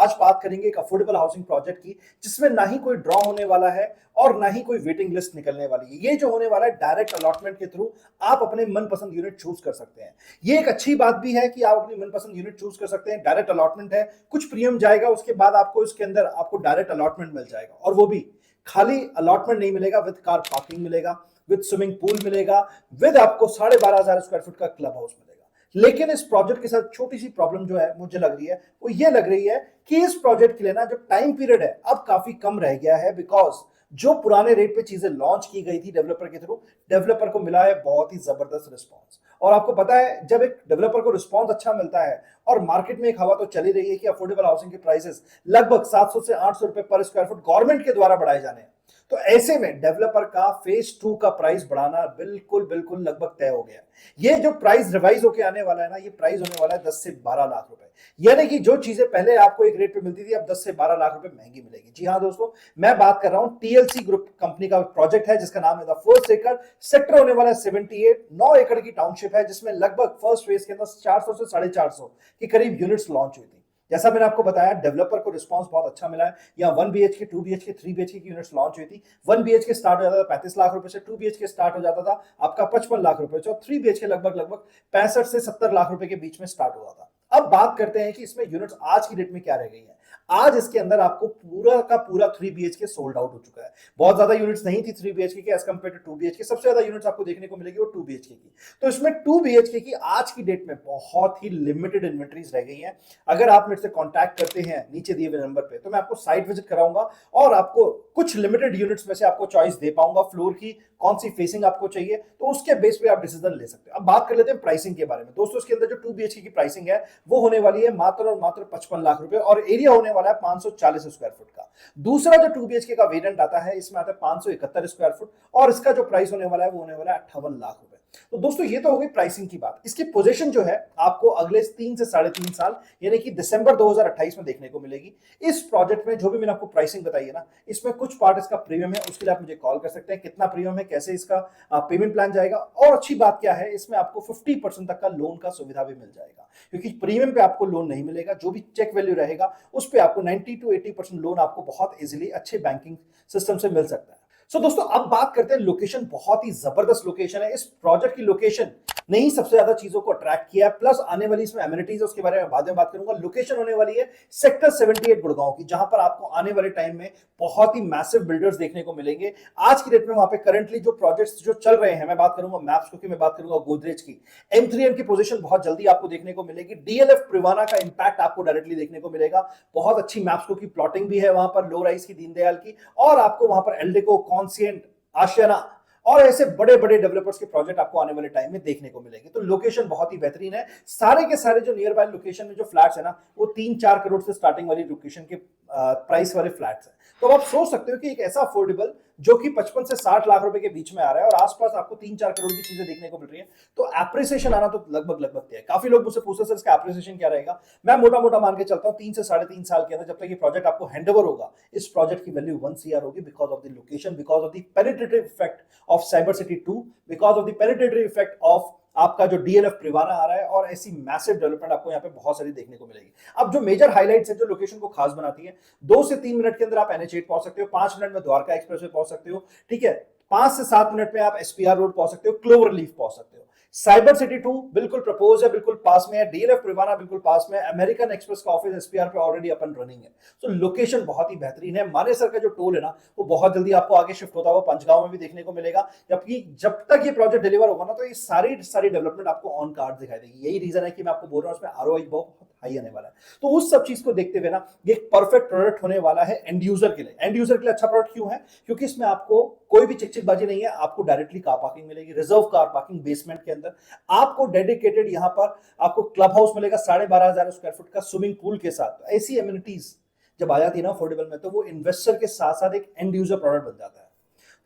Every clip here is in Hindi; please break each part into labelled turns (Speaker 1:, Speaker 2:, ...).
Speaker 1: आज बात करेंगे एक अफोर्डेबल हाउसिंग प्रोजेक्ट की, जिसमें ना ही कोई ड्रॉ होने वाला है और ना ही कोई वेटिंग लिस्ट निकलने वाली है। ये जो होने वाला है डायरेक्ट अलॉटमेंट के थ्रू आप अपने मनपसंद यूनिट चूज कर सकते हैं। ये एक अच्छी बात भी है कि आप अपनी मनपसंद यूनिट चूज कर सकते हैं। डायरेक्ट अलॉटमेंट है, कुछ प्रीमियम जाएगा, उसके बाद आपको इसके अंदर आपको डायरेक्ट अलॉटमेंट मिल जाएगा, और वो भी खाली अलॉटमेंट नहीं मिलेगा, विद कार पार्किंग मिलेगा, विद स्विमिंग पूल मिलेगा, विद आपको 12,500 स्क्वायर फुट का क्लब हाउस मिलेगा। लेकिन इस प्रोजेक्ट के साथ छोटी सी प्रॉब्लम जो है मुझे लग रही है, वो ये लग रही है कि इस प्रोजेक्ट के लिए ना जो टाइम पीरियड है अब काफी कम रह गया है, बिकॉज जो पुराने रेट पे चीजें लॉन्च की गई थी डेवलपर के थ्रू, डेवलपर को मिला है बहुत ही जबरदस्त रिस्पॉन्स। और आपको पता है, जब एक डेवलपर को रिस्पॉन्स अच्छा मिलता है और मार्केट में एक हवा तो चली रही है कि अफोर्डेबल हाउसिंग के प्राइसेस लगभग 700 से 800 रुपए पर स्क्वायर फुट गवर्नमेंट के द्वारा बढ़ाए जाने हैं, तो ऐसे में डेवलपर का फेज 2 का प्राइस बढ़ाना बिल्कुल बिल्कुल लगभग तय हो गया। ये जो प्राइस रिवाइज होके आने वाला है ना, ये प्राइस होने वाला है 10 से 12 लाख रुपए। यानी कि जो चीजें पहले आपको एक रेट पे मिलती थी, अब 10 से 12 लाख रुपए महंगी मिलेगी। जी हाँ दोस्तों, मैं बात कर रहा हूं टीएलसी ग्रुप कंपनी का प्रोजेक्ट है, जिसका नाम है द फर्स्ट एकड़। सेक्टर होने वाला है 78, 9 एकड़ की टाउनशिप है, जिसमें लगभग फर्स्ट फेज के अंदर 400 से 450 के करीब यूनिट्स लॉन्च हुई थी। जैसा मैंने आपको बताया, डेवलपर को रिस्पांस बहुत अच्छा मिला है। यहाँ 1 बीएचके, 2 बीएचके, 3 बीएचके की यूनिट्स लॉन्च हुई थी। 1 बीएचके स्टार्ट हो जाता था 35 लाख रुपए से, 2 बीएचके स्टार्ट हो जाता था आपका 55 लाख रुपए से, और 3 बीएचके लगभग लगभग 65 से 70 लाख रुपए के बीच में स्टार्ट हुआ था। अब बात करते हैं कि इसमें यूनिट्स आज की डेट में क्या रह गई है। आज इसके अंदर आपको पूरा का पूरा 3 बीएचके सोल्ड आउट हो चुका है। बहुत ज्यादा यूनिट्स नहीं थी 3 बीएचके की एज कंपेयर टू 2 बीएचके। सबसे ज्यादा यूनिट्स आपको देखने को मिलेगी वो 2 बीएचके की। तो इसमें 2 बीएचके की आज की डेट में बहुत ही लिमिटेड इन्वेंटरीज रह गई हैं। अगर आप मेरे से कांटेक्ट करते हैं नीचे दिए हुए नंबर पे, तो मैं आपको साइट विजिट कराऊंगा और आपको कुछ लिमिटेड यूनिट्स में से आपको चॉइस दे पाऊंगा, फ्लोर की कौन सी फेसिंग आपको चाहिए, तो उसके बेस पे आप डिसीजन ले सकते हैं। अब बात कर लेते हैं प्राइसिंग के बारे में। दोस्तों, इसके अंदर जो 2 बीएचके की प्राइसिंग है वो होने वाली है मात्र और मात्र 55 लाख रुपए, और एरिया होने वाला है 540 स्क्वायर फुट का। दूसरा जो 2 बीएचके का वेरिएंट आता है, इसमें आता है 571 स्क्वायर फुट, और इसका जो प्राइस होने वाला है वो होने वाला है 58 लाख रुपए। तो दोस्तों, ये तो हो गई प्राइसिंग की बात। इसकी पोजीशन जो है आपको अगले 3 से 3.5 साल यानी कि दिसंबर 2028 में देखने को मिलेगी। इस प्रोजेक्ट में जो भी मैंने आपको प्राइसिंग बताई है ना, इसमें कुछ पार्ट इसका प्रीमियम है, उसके लिए आप मुझे कॉल कर सकते हैं। कितना प्रीमियम है, कैसे इसका पेमेंट प्लान जाएगा, और अच्छी बात क्या है, इसमें आपको 50% तक का लोन का सुविधा भी मिल जाएगा, क्योंकि प्रीमियम पे आपको लोन नहीं मिलेगा। जो भी चेक वैल्यू रहेगा उस पे आपको 90 to 80% लोन आपको बहुत इजीली अच्छे बैंकिंग सिस्टम से मिल सकता है। सो दोस्तों, अब बात करते हैं लोकेशन। बहुत ही जबरदस्त लोकेशन है। इस प्रोजेक्ट की लोकेशन ने ही सबसे ज्यादा चीजों को अट्रैक्ट किया है, प्लस आने वाली इसमें एमिनिटीज है, उसके बारे में बाद में बात करूंगा। लोकेशन होने वाली है सेक्टर 78 गुड़गांव की, जहां पर आपको आने वाले टाइम में बहुत ही मैसिव बिल्डर्स देखने को मिलेंगे। आज की डेट में वहां पे करंटली जो प्रोजेक्ट्स जो चल रहे हैं, मैं बात करूंगा मैप्सको की, मैं बात करूंगा गोदरेज की। M3M की पोजीशन बहुत जल्दी आपको देखने को मिलेगी। DLF प्रिवाना का इंपैक्ट आपको डायरेक्टली देखने को मिलेगा। बहुत अच्छी मैप्सको की प्लॉटिंग भी है वहां पर, लो राइज की, दीनदयाल की, और आपको वहां पर एल्डेको, कॉन्सिएंट, आशियाना और ऐसे बड़े बड़े डेवलपर्स के प्रोजेक्ट आपको आने वाले टाइम में देखने को मिलेंगे। तो लोकेशन बहुत ही बेहतरीन है। सारे के सारे जो नियर बाय लोकेशन में जो फ्लैट्स है ना, वो 3-4 करोड़ से स्टार्टिंग वाली लोकेशन के प्राइस वाले फ्लैट्स हैं। तो आप सोच सकते हो कि एक ऐसा अफोर्डेबल जो कि 55 से 60 लाख रुपए के बीच में आ रहा है, और आसपास आपको 3-4 करोड़ की चीजें देखने को मिल रही है, तो एप्रिसिएशन आना तो लगभग लगभग तय है। काफी लोग मुझसे पूछते हैं सर इसका एप्रिसिएशन क्या रहेगा। मैं मोटा मोटा मान के चलता हूं 3 से 3.5 साल के अंदर, जब तक ये प्रोजेक्ट आपको हैंडओवर होगा, इस प्रोजेक्ट की वैल्यू 1 CR होगी, because of the location, because of the penetrative effect of cyber city 2, because of the penetrative effect of आपका जो DLF प्रिवाना आ रहा है, और ऐसी मैसिव डेवलपमेंट आपको यहाँ पे बहुत सारी देखने को मिलेगी। अब जो मेजर हाइलाइट्स है जो लोकेशन को खास बनाती है, 2 से 3 मिनट के अंदर आप NH8 पहुंच सकते हो, 5 मिनट में द्वारका एक्सप्रेसवे पहुंच सकते हो, ठीक है, 5 से 7 मिनट में आप SPR रोड पहुंच सकते हो, क्लोवर लीफ पहुंच सकते हो। साइबर सिटी 2 बिल्कुल प्रपोज है, बिल्कुल पास में है। DLF प्रिवाना बिल्कुल पास में है। अमेरिकन एक्सप्रेस का ऑफिस SPR पे ऑलरेडी अपन रनिंग है। तो लोकेशन बहुत ही बेहतरीन है। मानेसर का जो टोल है ना, वो बहुत जल्दी आपको आगे शिफ्ट होता हुआ पंचगांव में भी देखने को मिलेगा। जबकि जब तक ये प्रोजेक्ट डिलीवर होगा ना, तो ये सारी डेवलपमेंट आपको ऑन कार्ड दिखाई देगी। यही रीजन है कि मैं आपको बोल रहा हूँ, उसमें ROI बहुत हाई आने वाला है। तो उस सब चीज को देखते हुए ना, ये एक परफेक्ट प्रोडक्ट होने वाला है एंड यूजर के लिए। एंड यूजर के लिए अच्छा प्रोडक्ट क्यों है? क्योंकि इसमें आपको कोई भी चिकचिकबाजी नहीं है। आपको डायरेक्टली कार पार्किंग मिलेगी, रिजर्व कार पार्किंग बेसमेंट के अंदर। आपको डेडिकेटेड यहाँ पर आपको क्लब हाउस मिलेगा 12,500 स्क्वायर फुट का, स्विमिंग पूल के साथ। ऐसी एमिनिटीज जब आ जाती है ना अफोर्डेबल में, तो वो इन्वेस्टर के साथ साथ एक एंड यूजर प्रोडक्ट बन जाता है।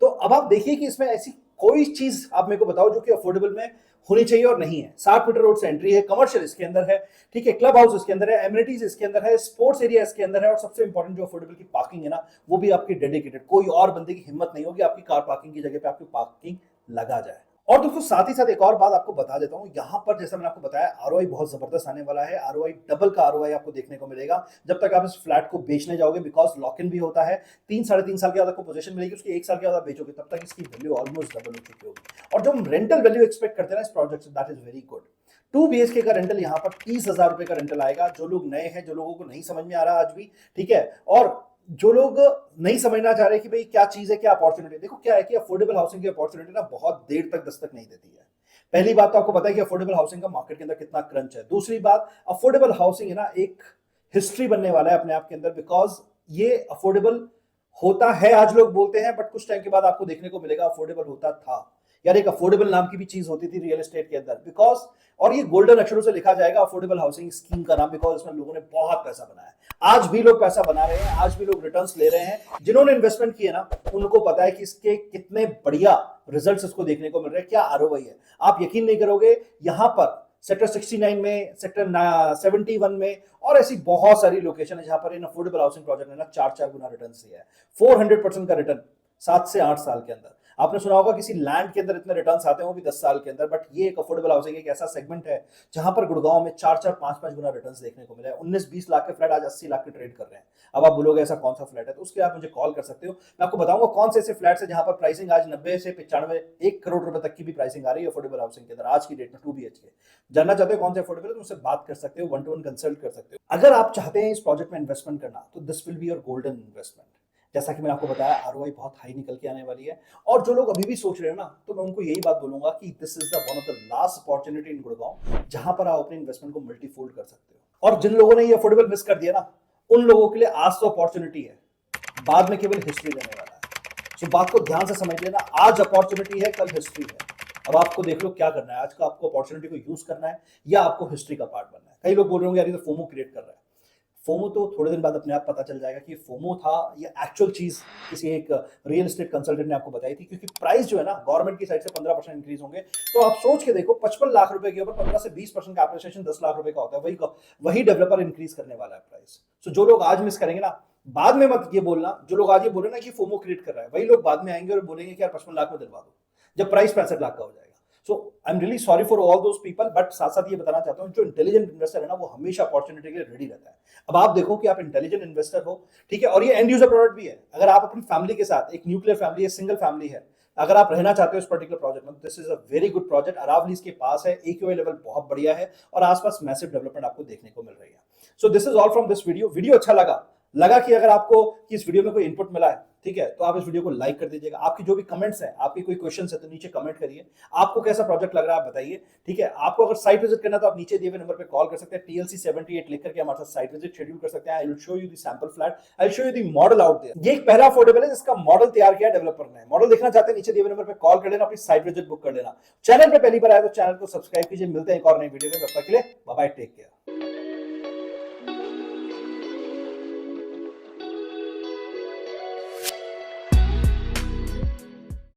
Speaker 1: तो अब आप देखिए कि इसमें ऐसी कोई चीज आप मेरे को बताओ जो कि अफोर्डेबल में होनी चाहिए और नहीं है। 60 मीटर रोड से एंट्री है, कमर्शियल इसके अंदर है, ठीक है, क्लब हाउस इसके अंदर है, एमिनिटीज इसके अंदर है, स्पोर्ट्स एरिया इसके अंदर है, और सबसे इंपॉर्टेंट जो अफोर्डेबल की पार्किंग है ना, वो भी आपकी डेडिकेटेड। कोई और बंदे की हिम्मत नहीं होगी आपकी कार पार्किंग की जगह पे आपकी पार्किंग लगा जाए। और दोस्तों साथ ही साथ एक और बात आपको बता देता हूं, यहां पर जैसा मैंने आपको बताया आरओआई बहुत जबरदस्त आने वाला है। आरओआई डबल का आरओआई आपको देखने को मिलेगा जब तक आप इस फ्लैट को बेचने जाओगे, बिकॉज लॉक इन भी होता है। 3-3.5 साल के बाद आपको पोजीशन मिलेगी, उसकी 1 साल के बाद आप बेचोगे तब तक इसकी वैल्यू ऑलमोस्ट डबल हो चुकी होगी। और जो हम रेंटल वैल्यू एक्सपेक्ट करते हैं ना इस प्रोजेक्ट से, that is very good. 2 BHK का रेंटल यहाँ पर 30,000 रुपए का रेंटल आएगा। जो लोग नए हैं, जो लोगों को नहीं समझ में आ रहा आज भी, ठीक है, और जो लोग नहीं समझना चाह रहे कि भाई क्या चीज है, क्या अपॉर्चुनिटी, देखो क्या है कि अफोर्डेबल हाउसिंग की अपॉर्चुनिटी ना बहुत देर तक दस्तक नहीं देती है। पहली बात तो आपको पता है कि अफोर्डेबल हाउसिंग का मार्केट के अंदर कितना क्रंच है। दूसरी बात, अफोर्डेबल हाउसिंग है ना एक हिस्ट्री बनने वाला है अपने आप के अंदर, बिकॉज ये अफोर्डेबल होता है आज लोग बोलते हैं, बट कुछ टाइम के बाद आपको देखने को मिलेगा अफोर्डेबल होता था। यार एक अफोर्डेबल नाम की भी चीज होती थी रियल एस्टेट के अंदर, बिकॉज, और ये गोल्डन अक्षरों से लिखा जाएगा अफोर्डेबल हाउसिंग स्कीम का नाम, बिकॉज इसमें लोगों ने बहुत पैसा बनाया। आज भी लोग पैसा बना रहे हैं, आज भी लोग रिटर्न्स ले रहे हैं। जिन्होंने इन्वेस्टमेंट किए ना उनको पता है कि इसके कितने बढ़िया रिजल्ट्स इसको देखने को मिल रहे हैं, क्या आरओआई है। आप यकीन नहीं करोगे, यहां पर सेक्टर 69 में, सेक्टर 71 में और ऐसी बहुत सारी लोकेशन है जहां पर इन अफोर्डेबल हाउसिंग प्रोजेक्ट ने ना 4-4 गुना रिटर्न दिया है। 400% का रिटर्न 7 से 8 साल के अंदर। आपने सुना होगा किसी लैंड के अंदर इतने रिटर्न्स आते हैं वो भी 10 साल के अंदर, बट ये एक अफोर्डेबल हाउसिंग एक ऐसा सेगमेंट है जहां पर गुड़गांव में 4-4, 5-5 गुना रिटर्न्स देखने को मिला है। 19-20 लाख के फ्लैट आज 80 लाख के ट्रेड कर रहे हैं। अब आप बोलोगे ऐसा कौन सा फ्लैट है, तो उसके आप मुझे कॉल कर सकते हो, मैं आपको बताऊंगा कौन से ऐसे फ्लैट्स है जहां पर प्राइसिंग आज 90 से 95, 1 करोड़ रुपए तक की भी प्राइसिंग आ रही है अफोर्डेबल हाउसिंग के अंदर आज की डेट में 2 BHK। जानना चाहते हो कौन से अफोर्डेबल है तो मुझसे बात कर सकते हो, 1-to-1 कंसल्ट कर सकते हो। अगर आप चाहते हैं इस प्रोजेक्ट में इन्वेस्टमेंट करना तो this will be your golden investment. जैसा कि मैंने आपको बताया आरओआई बहुत हाई निकल के आने वाली है। और जो लोग अभी भी सोच रहे हैं ना, तो मैं उनको यही बात बोलूंगा कि this is the one of the last opportunity in Gurgaon जहां पर आप अपने इन्वेस्टमेंट को मल्टीफोल्ड कर सकते हो। और जिन लोगों ने ये अफोर्डेबल मिस कर दिया ना, उन लोगों के लिए आज तो अपॉर्चुनिटी है, बाद में केवल हिस्ट्री देने वाला है। सो बात को ध्यान से समझ लेना, आज अपॉर्चुनिटी है, कल हिस्ट्री है। अब आपको देख लो क्या करना है, आज का आपको अपॉर्चुनिटी को यूज करना है या आपको हिस्ट्री का पार्ट बनना है। कई लोग बोल रहे होंगे यार ये तो फोमो क्रिएट कर रहा है। फोमो तो थोड़े दिन बाद अपने आप पता चल जाएगा कि फोमो था या एक्चुअल चीज किसी एक रियल एस्टेट कंसल्टेंट ने आपको बताई थी। क्योंकि प्राइस जो है ना गवर्नमेंट की साइड से 15% इंक्रीज होंगे, तो आप सोच के देखो 55 लाख रुपए के ऊपर 15 से 20% का एप्रिसिएशन 10 लाख रुपए का होता है। वही डेवलपर इंक्रीज करने वाला है प्राइस। सो जो लोग आज मिस करेंगे ना, बाद में मत ये बोलना, जो लोग आज ये बोल रहे हैं ना कि फोमो क्रिएट कर रहा है, वही लोग बाद में आएंगे और बोलेंगे कि यार 55 लाख में दिलवा दो, जब प्राइस 65 लाख का हो जाएगा। So I am really sorry for all those people, but साथ साथ ये बताना चाहता हूं जो इंटेलिजेंट इन्वेस्टर है ना वो हमेशा अपॉर्चुनिटी के लिए रेडी रहता है। अब आप देखो कि आप इंटेलिजेंट इन्वेस्टर हो, ठीक है, और ये एंड यूजर प्रोडक्ट भी है। अगर आप अपनी फैमिली के साथ, एक न्यूक्लियर फैमिली है, सिंगल फैमिली है, अगर आप रहना चाहते हो इस पर्टिकुलर प्रोजेक्ट में, this is a very good project. Aravali इसके पास है, AQI लेवल बहुत बढ़िया है और आसपास मैसिव डेवलपमेंट आपको देखने को मिल रही है। So this is all from this video अच्छा लगा कि अगर आपको कि इस वीडियो में कोई इनपुट मिला है, ठीक है, तो आप इस वीडियो को लाइक कर दीजिएगा। आपकी जो भी कमेंट्स हैं, आपकी कोई क्वेश्चंस है तो नीचे कमेंट करिए। आपको कैसा प्रोजेक्ट लग रहा है आप बताइए, ठीक है। आपको अगर साइट विजिट करना तो आप नीचे दिए हुए नंबर पे कॉल कर सकते हैं, TLC 78 लिख करके हमारे साथ साइट विजिट शेड्यूल कर सकते हैं। I will show you the sample flat, I will show you the model out there. ये एक पहला अफोर्डेबल है जिसका मॉडल तैयार किया डेवलपर ने। मॉडल देखना चाहते हैं नीचे दिए हुए नंबर पे कॉल कर लेना, अपनी साइट विजिट बुक कर लेना। चैनल पे पहली बार आए तो चैनल को सब्सक्राइब कीजिए। मिलते हैं एक और नई वीडियो में, तब तक के लिए बाय बाय, टेक केयर।